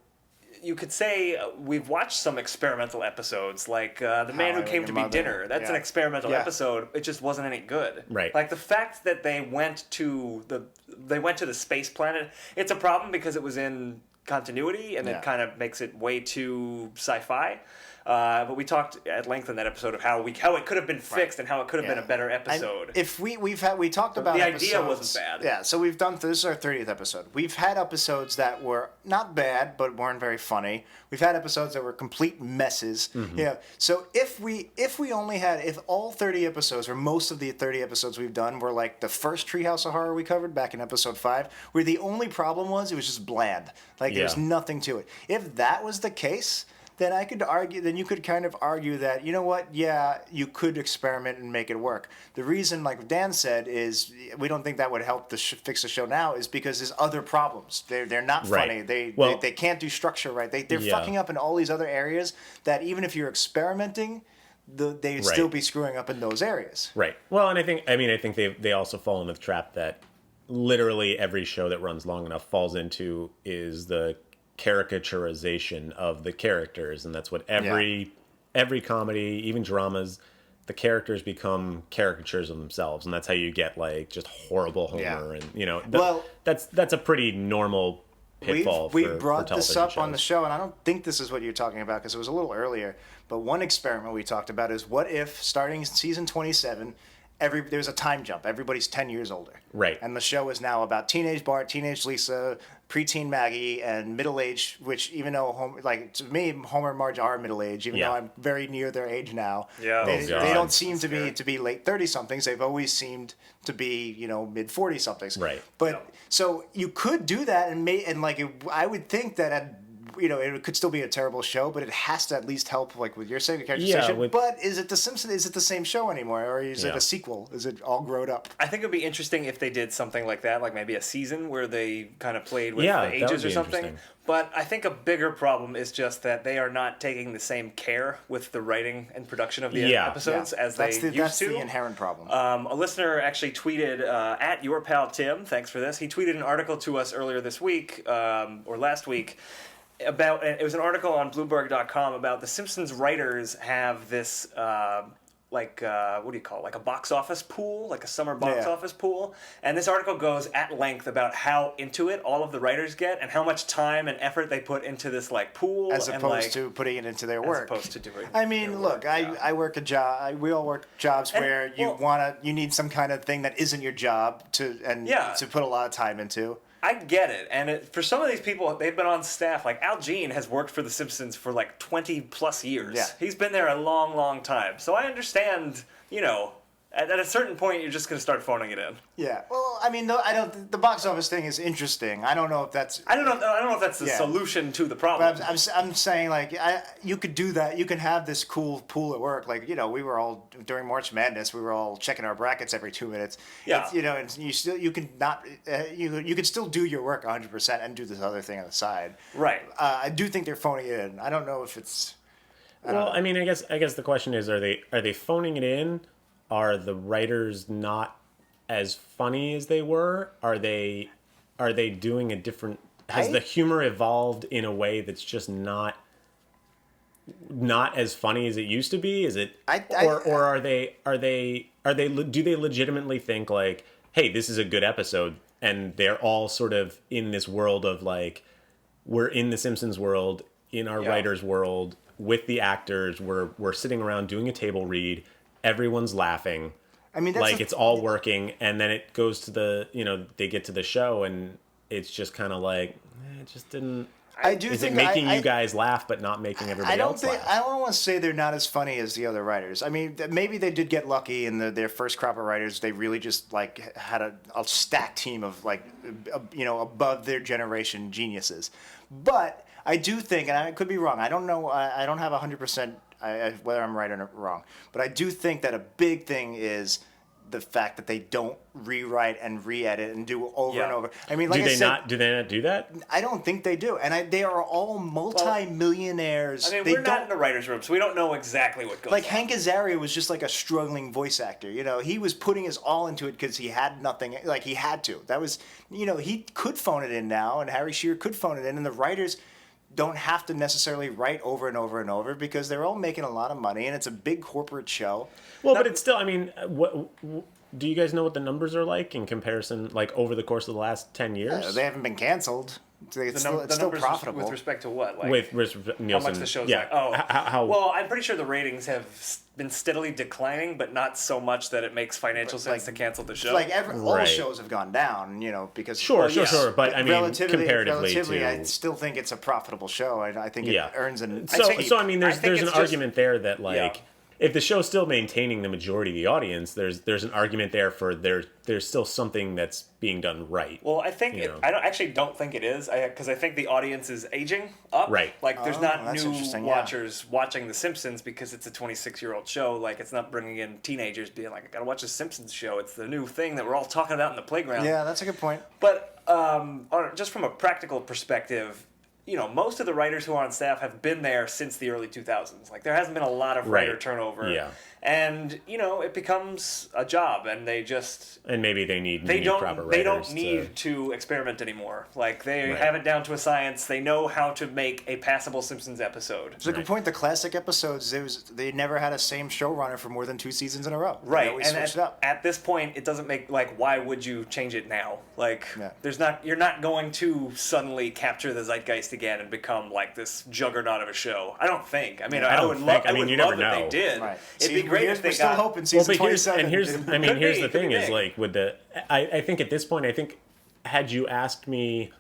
you could say we've watched some experimental episodes, like The Man Who Came to Be Dinner. That's an experimental episode. It just wasn't any good. Right. Like the fact that they went to the space planet. It's a problem because it was in continuity, and it kind of makes it way too sci-fi. But we talked at length in that episode of how it could have been fixed and how it could have been a better episode. And if we talked about the episodes, idea wasn't bad. Yeah, so we've done this is our 30th episode. We've had episodes that were not bad but weren't very funny. We've had episodes that were complete messes. Mm-hmm. Yeah. So if all 30 episodes or most of the 30 episodes we've done were like the first Treehouse of Horror we covered back in episode 5, where the only problem was it was just bland. Like there was nothing to it. If that was the case, then you could kind of argue that, you know what, yeah, you could experiment and make it work. The reason, like Dan said, is we don't think that would help fix the show now is because there's other problems. They're not funny. They can't do structure right. They're fucking up in all these other areas that even if you're experimenting, they'd still be screwing up in those areas. Right. Well, and I think they also fall into the trap that literally every show that runs long enough falls into is the caricaturization of the characters, and that's what every comedy, even dramas, the characters become caricatures of themselves, and that's how you get like just horrible humor, and you know, that's a pretty normal pitfall. We've brought this up shows. on the show, and I don't think this is what you're talking about because it was a little earlier. But one experiment we talked about is what if starting season 27. There's a time jump. Everybody's 10 years older. Right. And the show is now about teenage Bart, teenage Lisa, preteen Maggie, and middle age, which even though, to me, Homer and Marge are middle age, even though I'm very near their age now. Yeah. They don't seem to be late 30-somethings. They've always seemed to be, mid 40-somethings. Right. But so you could do that I would think that it could still be a terrible show, but it has to at least help, like what you're saying, the characterization. But is it The Simpsons? Is it the same show anymore, or is it a sequel? Is it all grown up? I think it would be interesting if they did something like that, like maybe a season where they kind of played with the ages or something. But I think a bigger problem is just that they are not taking the same care with the writing and production of the episodes as they used to. That's the inherent problem. A listener actually tweeted, at your pal Tim, thanks for this, he tweeted an article to us earlier this week, or last week, it was an article on Bloomberg.com about the Simpsons writers have this what do you call it? Like a box office pool, like a summer box office pool. And this article goes at length about how into it all of the writers get and how much time and effort they put into this pool. As opposed to putting it into their work. As opposed to doing. I mean, look, I work a job. We all work jobs where you need some kind of thing that isn't your job to put a lot of time into. I get it, and for some of these people, they've been on staff. Like Al Jean has worked for The Simpsons for 20 plus years. Yeah. He's been there a long, long time. So I understand, at a certain point, you're just going to start phoning it in. Yeah. Well, I mean, the box office thing is interesting. I don't know if that's. I don't know if that's the solution to the problem. But I'm saying you could do that. You can have this cool pool at work. We were all during March Madness. We were all checking our brackets every 2 minutes. Yeah. And you can still do your work 100% and do this other thing on the side. Right. I do think they're phoning it in. I don't know if it's. I mean, I guess the question is, are they phoning it in? Are the writers not as funny as they were? Are they doing a different? Has the humor evolved in a way that's just not not as funny as it used to be? Is it, I- or are they do they legitimately think like, hey, this is a good episode, and they're all sort of in this world of like, we're in the Simpsons world, in our writer's world, with the actors, we're sitting around doing a table read, everyone's laughing. I mean, that's like it's all working, and then it goes to the, they get to the show, and it's just kind of like, it just didn't. I do Is think it making you guys laugh, but not making everybody else laugh? I don't want to say they're not as funny as the other writers. I mean, maybe they did get lucky in their first crop of writers. They really just like had a stacked team of like, above their generation geniuses. But I do think, and I could be wrong. I don't know. I don't have 100% whether I'm right or wrong. But I do think that a big thing is the fact that they don't rewrite and re-edit and do over and over. I mean, like do they not do that? I don't think they do, and they are all multi-millionaires. I mean, they we're not in the writer's room, so we don't know exactly what goes on. Like Hank Azaria was just like a struggling voice actor. He was putting his all into it because he had nothing. Like he had to. That was, he could phone it in now, and Harry Shearer could phone it in, and the writers don't have to necessarily write over and over and over because they're all making a lot of money, and it's a big corporate show. Well, but it's still. I mean, what do you guys know what the numbers are like in comparison, like over the course of the last 10 years? They haven't been canceled. It's still profitable. With respect to what? Like, with Nielsen, how much the show's yeah. like? Oh, how? Well, I'm pretty sure the ratings have been steadily declining, but not so much that it makes financial sense to cancel the show. Like all Right. shows have gone down, because Sure. But I mean, relatively, to, I still think it's a profitable show. I think it earns an. So I mean, there's an argument there that like. Yeah. If the show's still maintaining the majority of the audience, there's an argument there for there's still something that's being done right. Well, I think I don't think it is, because I think the audience is aging up. Right. Like there's not that's new interesting, watchers watching The Simpsons because it's a 26-year-old show. Like it's not bringing in teenagers being like, I gotta watch the Simpsons show. It's the new thing that we're all talking about in the playground. Yeah, that's a good point. But just from a practical perspective, most of the writers who are on staff have been there since the early 2000s. Like, there hasn't been a lot of writer turnover. Yeah. And, it becomes a job, and they just... And maybe they need proper writers. They don't need to experiment anymore. Like, they have it down to a science. They know how to make a passable Simpsons episode. It's a good point. The classic episodes, they never had a same showrunner for more than 2 seasons in a row. Right, They always switched it up. at this point, it doesn't make, like, why would you change it now? Like, you're not going to suddenly capture the zeitgeist again and become, like, this juggernaut of a show. I don't think. I mean, I would love if they did. Right. It'd be great if they still got... hoping season 27. Here's the thing is, big. like, with the... I think at this point, had you asked me,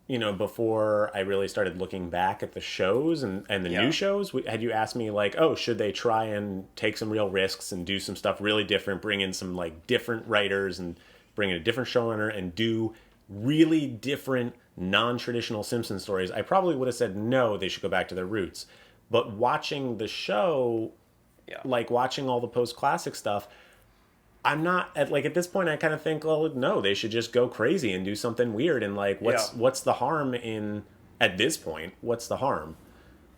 before I really started looking back at the shows and the new shows, had you asked me, like, oh, should they try and take some real risks and do some stuff really different, bring in some, like, different writers and bring in a different showrunner and do really different, non-traditional Simpsons stories, I probably would have said, no, they should go back to their roots. But watching the show, like, watching all the post-classic stuff, I'm not at this point. I kind of think, well, no, they should just go crazy and do something weird. And like, what's the harm in at this point? What's the harm?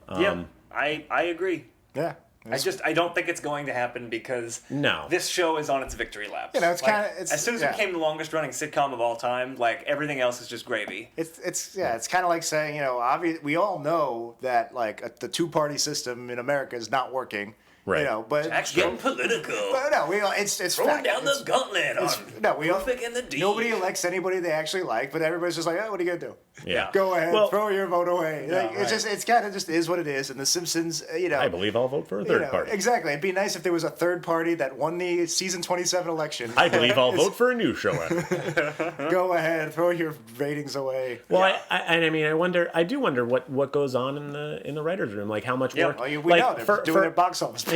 I agree. Yeah. I don't think it's going to happen because this show is on its victory laps. It's like, kind of as soon as it became the longest running sitcom of all time, like everything else is just gravy. It's kind of like saying, we all know that like the 2-party system in America is not working. Right. But Jack's getting political. But no, it's throwing down the gauntlet on Rufus and the D. Nobody elects anybody they actually like, but everybody's just like, what are you gonna do? Yeah. Go ahead, throw your vote away. It's kind of just is what it is. And The Simpsons, I believe I'll vote for a third party. Exactly. It'd be nice if there was a third party that won the season 27 election. I believe I'll vote for a new show. Go ahead, throw your ratings away. Well, I do wonder what goes on in the writers' room, like how much work. Well, we know they're doing their box office poll. Yeah.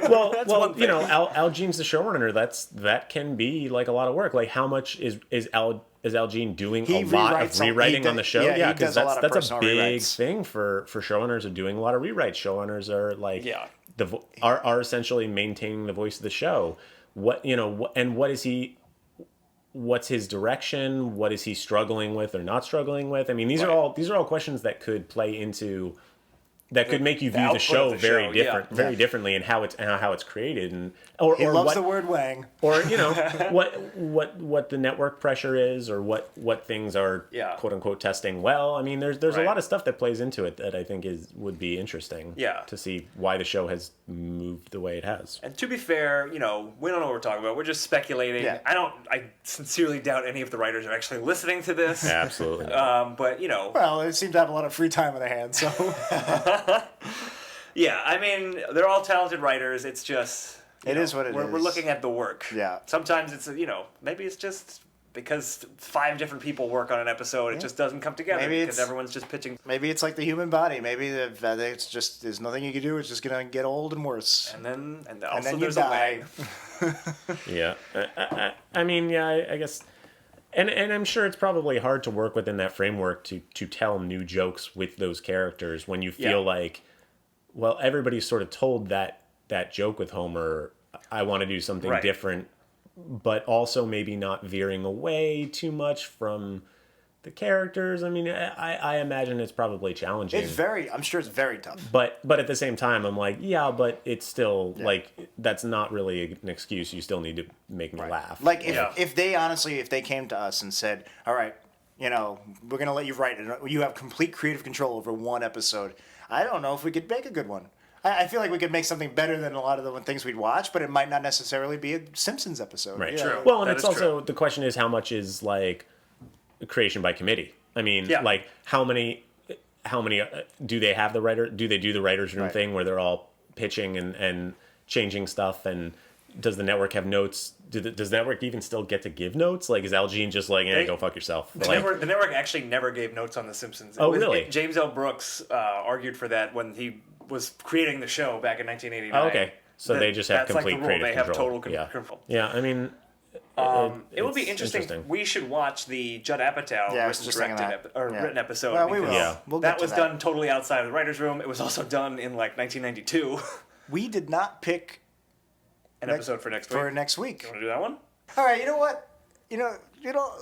Well, Al Jean's the showrunner. That can be like a lot of work. Like, how much is Al Jean doing a lot of rewriting on the show? Yeah, because that's a big thing for showrunners are doing a lot of rewrites. Showrunners are like are essentially maintaining the voice of the show. What's his direction? What is he struggling with or not struggling with? I mean, these are all questions that could play into that could make you view the output show of the very show, different, yeah. very differently in how it's created, and or He or loves what, the word wang. or what the network pressure is, or what things are Yeah. quote unquote testing well. I mean, there's a Right. lot of stuff that plays into it that I think would be interesting. Yeah. To see why the show has moved the way it has. And to be fair, we don't know what we're talking about. We're just speculating. Yeah. I sincerely doubt any of the writers are actually listening to this. Yeah, absolutely. But Well, they seem to have a lot of free time on their hands, so yeah, I mean, they're all talented writers. It's just It is what it We're is. looking at the work. Yeah. Sometimes it's maybe it's just because 5 different people work on an episode, it just doesn't come together Maybe because it's- everyone's just pitching. maybe it's like the human body. Maybe it's just there's nothing you can do. It's just gonna get old and worse. And then And also then you there's a die. wang. Yeah, I mean, yeah, I guess, and I'm sure it's probably hard to work within that framework to tell new jokes with those characters when you feel Yeah. like, well, everybody's sort of told that joke with Homer. I want to do something Right. different, but also maybe not veering away too much from the characters. I mean, I imagine it's probably challenging. I'm sure it's very tough. But at the same time, I'm like, yeah, but it's still like that's not really an excuse. You still need to make me laugh. Like Yeah. if they came to us and said, all right, we're gonna let you write it. You have complete creative control over one episode. I don't know if we could make a good one. I feel like we could make something better than a lot of the things we'd watch, but it might not necessarily be a Simpsons episode. Right. True. Well, and That it's is also the question is how much is like creation by committee. I mean, Yeah. like how many do they have the writer? Do they do the writers' room Right. thing where they're all pitching and changing stuff? And does the network have notes? Does the network even still get to give notes? Like, is Al Jean just like, They- go fuck yourself? The, Like, network, the network actually never gave notes on The Simpsons. Oh, really? James L. Brooks argued for that when he was creating the show back in 1989. oh, okay. So they just have That's like the complete rule. creative They have control. total yeah. control. Yeah, I mean, It would be it's interesting. We should watch the Judd Apatow Yeah, I was written, just thinking directed that. Yeah. written episode. Well, we because will. Yeah. We'll get that to was done totally outside of the writer's room. It was also done in like 1992. We did not pick An episode for next week. for next week. Want to do that one? All right, you know what? Why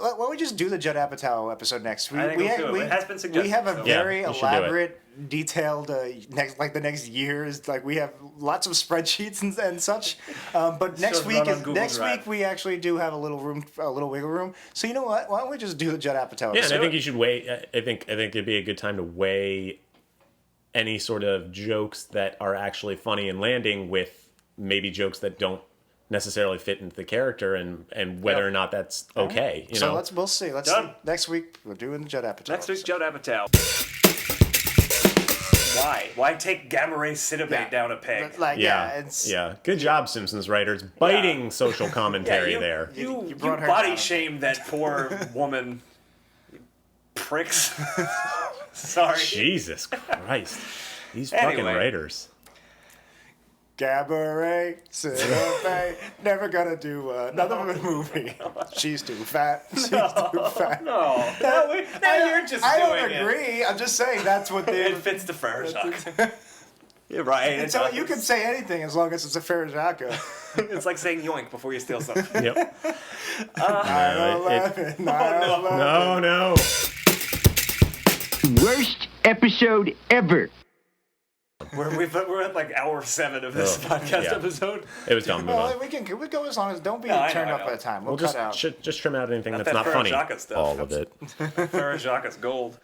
don't we just do the Judd Apatow episode next? I think we'll do it. It has been suggested, We have a so- Yeah, very we should do it. elaborate, detailed the next years. Like we have lots of spreadsheets and such. But next Shows week run on Google Drive. we actually do have a little wiggle room. So you know what? Why don't we just do the Judd Apatow? Yeah, and I episode? think you should weigh. I think it'd be a good time to weigh any sort of jokes that are actually funny and landing with maybe jokes that don't necessarily fit into the character, and whether Yep. or not that's okay. You So know, we'll see. Done. Next week we're doing the Judd Apatow. Next week's episode. Judd Apatow. Why? Why take gamma ray cinnamate Yeah. down a peg? But, like, yeah, it's Good job, Simpsons writers, biting social commentary you, there. You brought her body down. shamed that poor woman. You pricks. Sorry. Jesus Christ, these Anyway. fucking writers. Cabaret, Cinnamon, never gonna do another movie. She's too fat. She's too fat. No, you're just I doing don't it. agree. I'm just saying that's what they. It fits the Frere Jacquing. You're right. It So does. you can say anything as long as it's a Frere Jacquing. It's like saying yoink before you steal something. Yep. 9/11, 9/11. No. Worst episode ever. We're at like hour 7 of this Oh, podcast yeah. episode. It was dumb. Move Well, on. we can go as long as don't be No, I know, turned I up know. at a time. We'll We'll cut out. just trim out anything that's that not Frere funny. Jacquing stuff. All of it. Frere Jacquing's gold.